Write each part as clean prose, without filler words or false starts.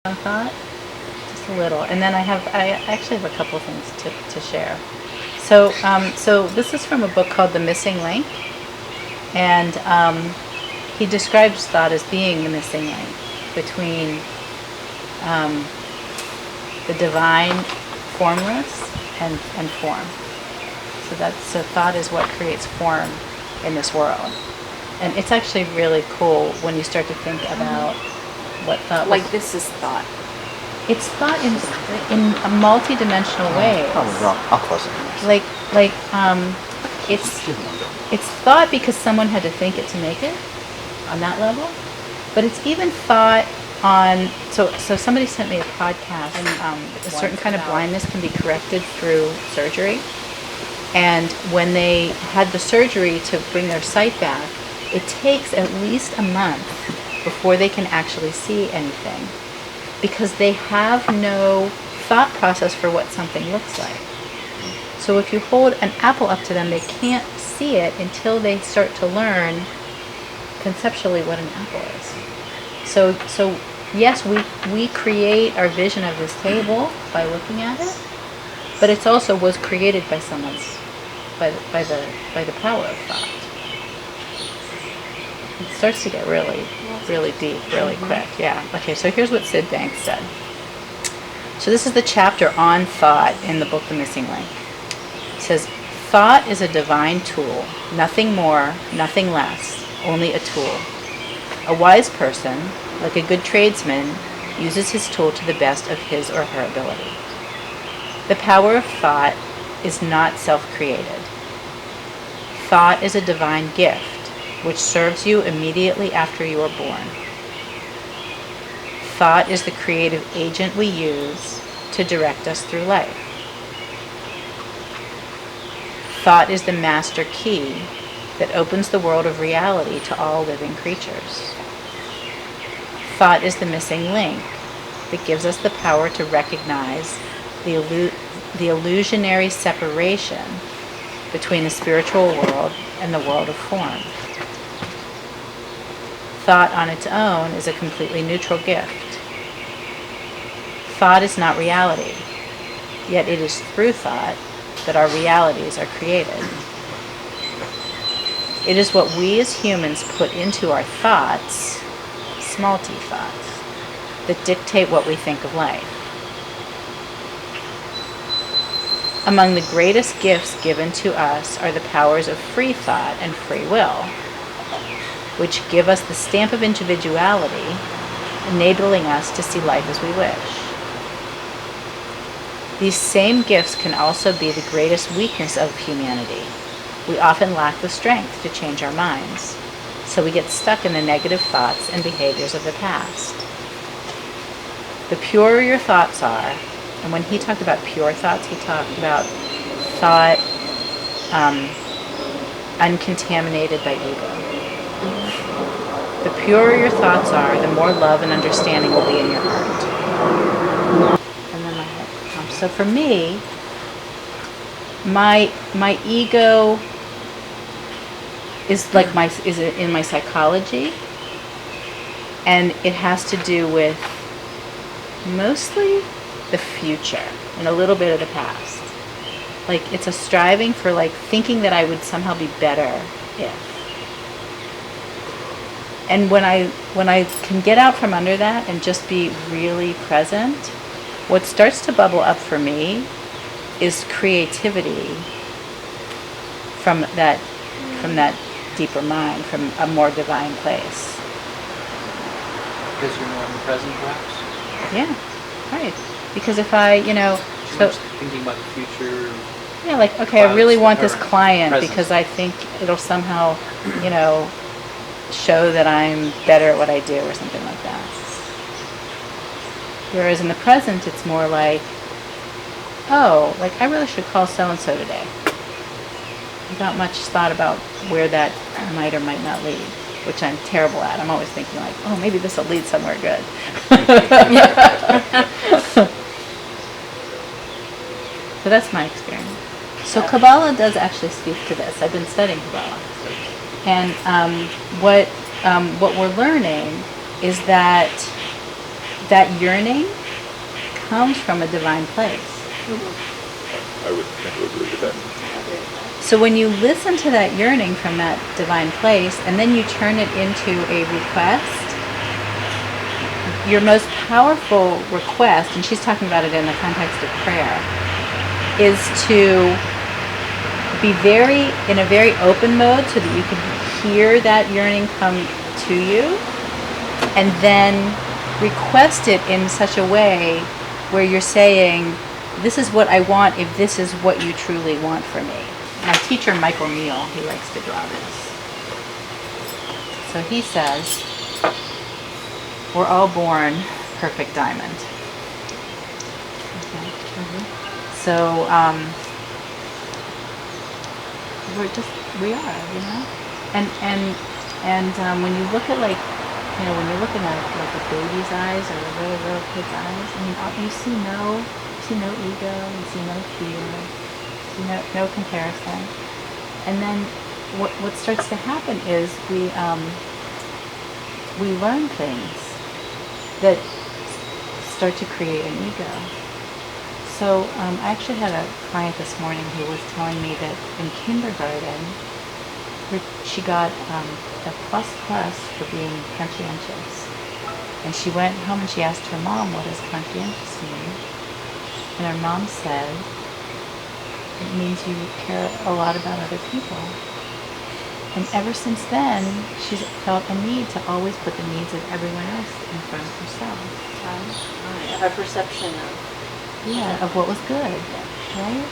on thought? Just a little. And then I actually have a couple of things to share. So this is from a book called The Missing Link. And he describes thought as being the missing link between the divine, formless, and form. So thought is what creates form in this world. And it's actually really cool when you start to think about what thought was. Like this is thought. It's thought in a multi-dimensional way. Probably wrong. I'll close it. It's thought because someone had to think it to make it on that level. But it's even thought on, so somebody sent me a podcast, and a certain kind of blindness can be corrected through surgery. And when they had the surgery to bring their sight back, it takes at least a month before they can actually see anything, because they have no thought process for what something looks like. So if you hold an apple up to them, they can't see it until they start to learn conceptually what an apple is. So yes, we create our vision of this table by looking at it, but it also was created by someone's, by the power of thought. It starts to get really, really deep, really quick. Yeah. Okay, so here's what Sid Banks said. So this is the chapter on thought in the book The Missing Link. It says, thought is a divine tool, nothing more, nothing less, only a tool. A wise person, like a good tradesman, uses his tool to the best of his or her ability. The power of thought is not self-created. Thought is a divine gift, which serves you immediately after you are born. Thought is the creative agent we use to direct us through life. Thought is the master key that opens the world of reality to all living creatures. Thought is the missing link that gives us the power to recognize the illusionary separation between the spiritual world and the world of form. Thought on its own is a completely neutral gift. Thought is not reality, yet it is through thought that our realities are created. It is what we as humans put into our thoughts, small t thoughts, that dictate what we think of life. Among the greatest gifts given to us are the powers of free thought and free will, which give us the stamp of individuality, enabling us to see life as we wish. These same gifts can also be the greatest weakness of humanity. We often lack the strength to change our minds, so we get stuck in the negative thoughts and behaviors of the past. The purer your thoughts are, and when he talked about pure thoughts, he talked about thought uncontaminated by ego. The purer your thoughts are, the more love and understanding will be in your heart. And then my head comes. So for me, my ego is like is in my psychology, and it has to do with mostly the future and a little bit of the past. Like it's a striving for like thinking that I would somehow be better if. And when I can get out from under that and just be really present, what starts to bubble up for me is creativity from that deeper mind, from a more divine place. Because you're more in the present, perhaps? Yeah, right. Because if I, so thinking about the future. yeah, like, okay, I really want this client present. because I think it'll somehow, show that I'm better at what I do or something like that. Whereas in the present, it's more like, oh, like I really should call so-and-so today. Without much thought about where that might or might not lead, which I'm terrible at. I'm always thinking like, oh, maybe this will lead somewhere good. So that's my experience. So Kabbalah does actually speak to this. I've been studying Kabbalah. And what we're learning is that that yearning comes from a divine place. I would tend to agree with that. So when you listen to that yearning from that divine place and then you turn it into a request, your most powerful request, and she's talking about it in the context of prayer, is to be in a very open mode so that you can hear that yearning come to you, and then request it in such a way where you're saying, this is what I want if this is what you truly want for me. My teacher, Michael Neal, he likes to draw this. So he says, we're all born perfect diamond. Okay. So, we are, you know? And when you look at when you're looking at like a baby's eyes or a really little kid's eyes, I mean, you see no ego, you see no fear, you see no comparison. And then what starts to happen is we learn things that start to create an ego. So I actually had a client this morning who was telling me that in kindergarten, she got a plus for being conscientious. And she went home and she asked her mom, what does conscientious mean? And her mom said, it means you care a lot about other people. And ever since then, she's felt a need to always put the needs of everyone else in front of herself. Our perception of what was good, right?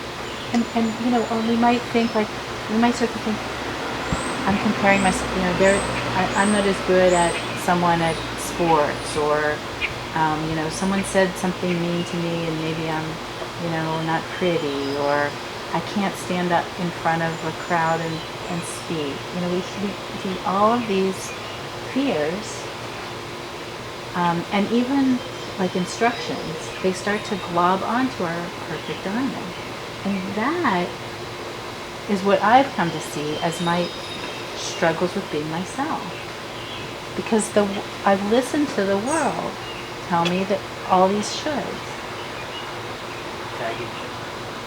And you know, or we might think we might start to think, I'm comparing myself, you know, I'm not as good at someone at sports, or, you know, someone said something mean to me and maybe I'm, you know, not pretty, or I can't stand up in front of a crowd and speak. You know, we see all of these fears, and even like instructions, they start to glob onto our perfect diamond. And that is what I've come to see as my struggles with being myself. Because I've listened to the world tell me that all these shoulds.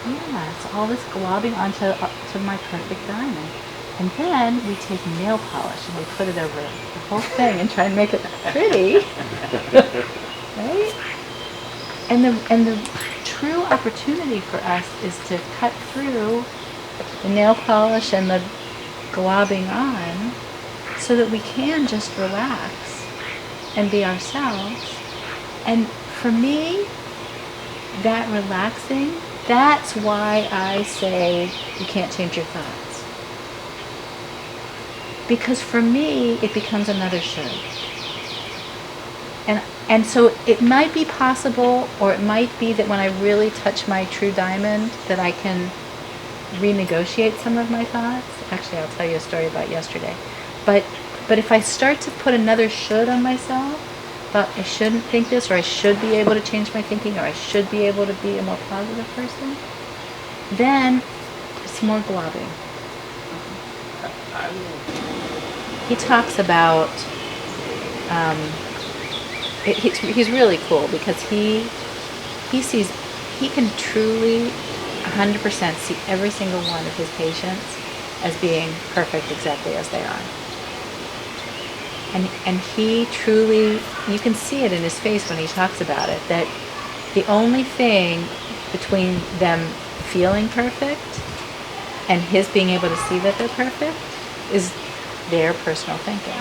Yeah, it's all this globbing onto to my perfect diamond. And then we take nail polish and we put it over the whole thing and try and make it pretty. Right? And the true opportunity for us is to cut through the nail polish and the globbing on so that we can just relax and be ourselves. And for me, that relaxing, that's why I say you can't change your thoughts. Because for me, it becomes another should. And so it might be possible, or it might be that when I really touch my true diamond, that I can renegotiate some of my thoughts. Actually, I'll tell you a story about yesterday. But if I start to put another should on myself, but I shouldn't think this, or I should be able to change my thinking, or I should be able to be a more positive person, then it's more globbing. He talks about, he's really cool because he can truly 100% see every single one of his patients as being perfect exactly as they are. And he truly, you can see it in his face when he talks about it, that the only thing between them feeling perfect and his being able to see that they're perfect is their personal thinking.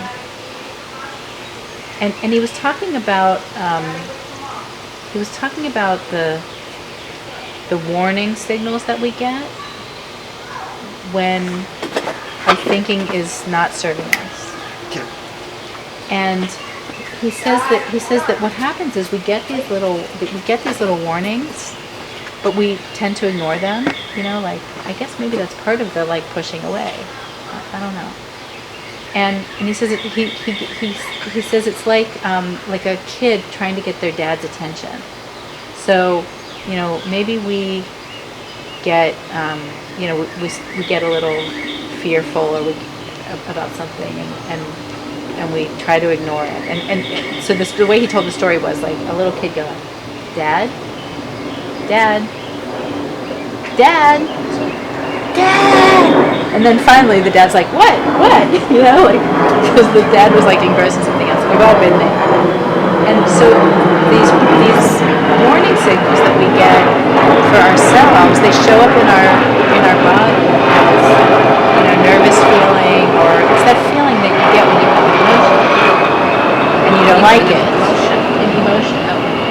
And he was talking about the warning signals that we get when our thinking is not serving us. And he says that what happens is we get these little warnings, but we tend to ignore them. You know, like, I guess maybe that's part of the like pushing away. I don't know. And he says he says it's like a kid trying to get their dad's attention. So, you know, maybe we get we get a little fearful about something, and and we try to ignore it. And so the way he told the story was like a little kid going, "Dad, Dad, Dad, Dad," and then finally the dad's like, "What? What?" You know, like because the dad was like engrossed in something else. We've all been there. And so these warning signals that we get for ourselves, they show up in our body as nervous feeling, or it's that feeling that you get when you have an emotion and you don't like it. An emotion.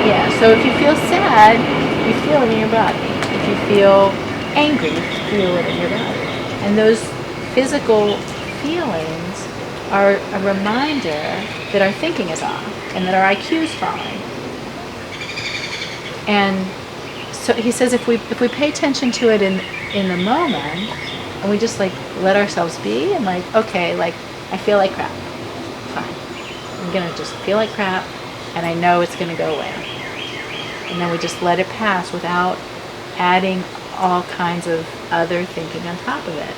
Yeah. So if you feel sad, you feel it in your body. If you feel angry, you feel it in your body. And those physical feelings are a reminder that our thinking is off and that our IQ is falling. And so he says if we pay attention to it in the moment, and we just like let ourselves be and like, okay, like I feel like crap. Fine. I'm gonna just feel like crap, and I know it's gonna go away. And then we just let it pass without adding all kinds of other thinking on top of it.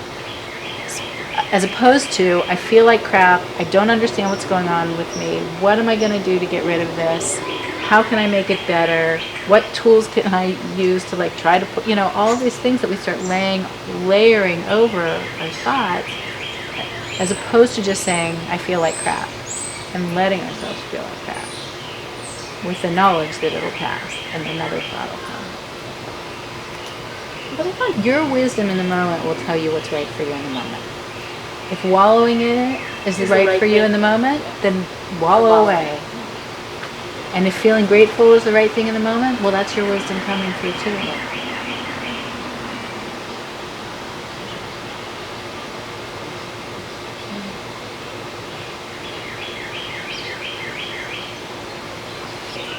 As opposed to, I feel like crap, I don't understand what's going on with me, what am I going to do to get rid of this, how can I make it better, what tools can I use to like try to put, all these things that we start layering over our thoughts, as opposed to just saying, I feel like crap, and letting ourselves feel like crap, with the knowledge that it'll pass, and another thought will come. But I thought your wisdom in the moment will tell you what's right for you in the moment. If wallowing in it is right for you in the moment, then wallow away. And if feeling grateful is the right thing in the moment, well, that's your wisdom coming through too.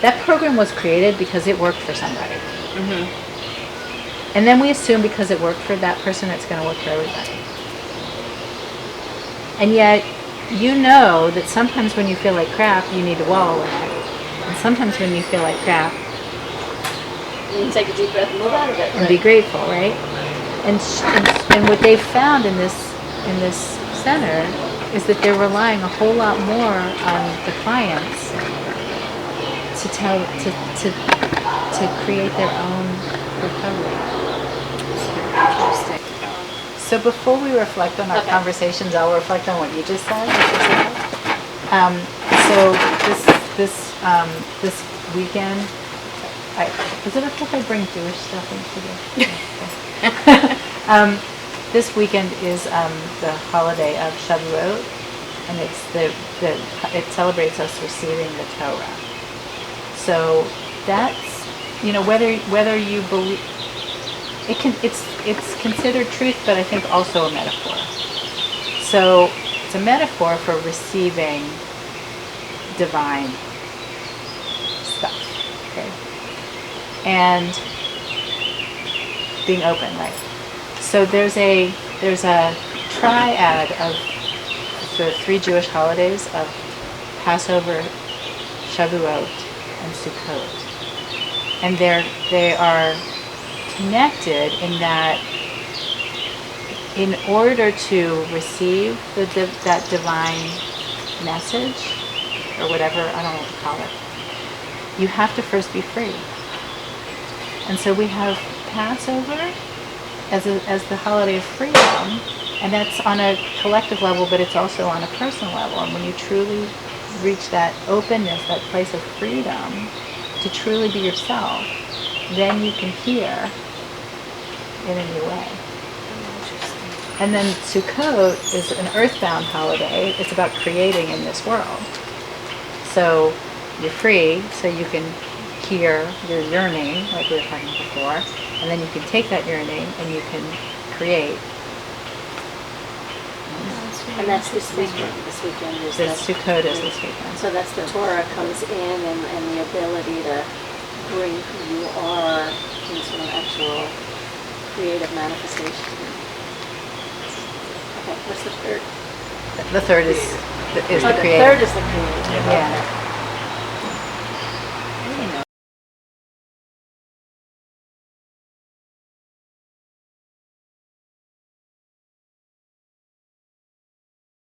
That program was created because it worked for somebody. Mm-hmm. And then we assume because it worked for that person, it's going to work for everybody. And yet, you know that sometimes when you feel like crap, you need to wallow in it. And sometimes when you feel like crap, you take a deep breath and move out of it. And be grateful, right? And what they've found in this center is that they're relying a whole lot more on the clients to create their own recovery. Interesting. So before we reflect on our conversations, I'll reflect on what you just said. So this weekend, is it okay if I bring Jewish stuff into this? This weekend is the holiday of Shavuot, and it celebrates us receiving the Torah. So that's whether you believe. It's considered truth, but I think also a metaphor. So it's a metaphor for receiving divine stuff, okay? And being open, right? So there's a triad of the three Jewish holidays of Passover, Shavuot, and Sukkot. And they are connected in that in order to receive that divine message, or whatever, I don't know what to call it, you have to first be free. And so we have Passover as the holiday of freedom, and that's on a collective level, but it's also on a personal level. And when you truly reach that openness, that place of freedom to truly be yourself, then you can hear in a new way. And then Sukkot is an earthbound holiday. It's about creating in this world. So you're free, so you can hear your yearning, like we were talking before, and then you can take that yearning and you can create. And that's this weekend. This weekend is Sukkot is this weekend. So that's the Torah comes in and the ability to bring who you are into an actual creative manifestation. Okay, what's the third? The third is the The creative. third is the creative. Yeah.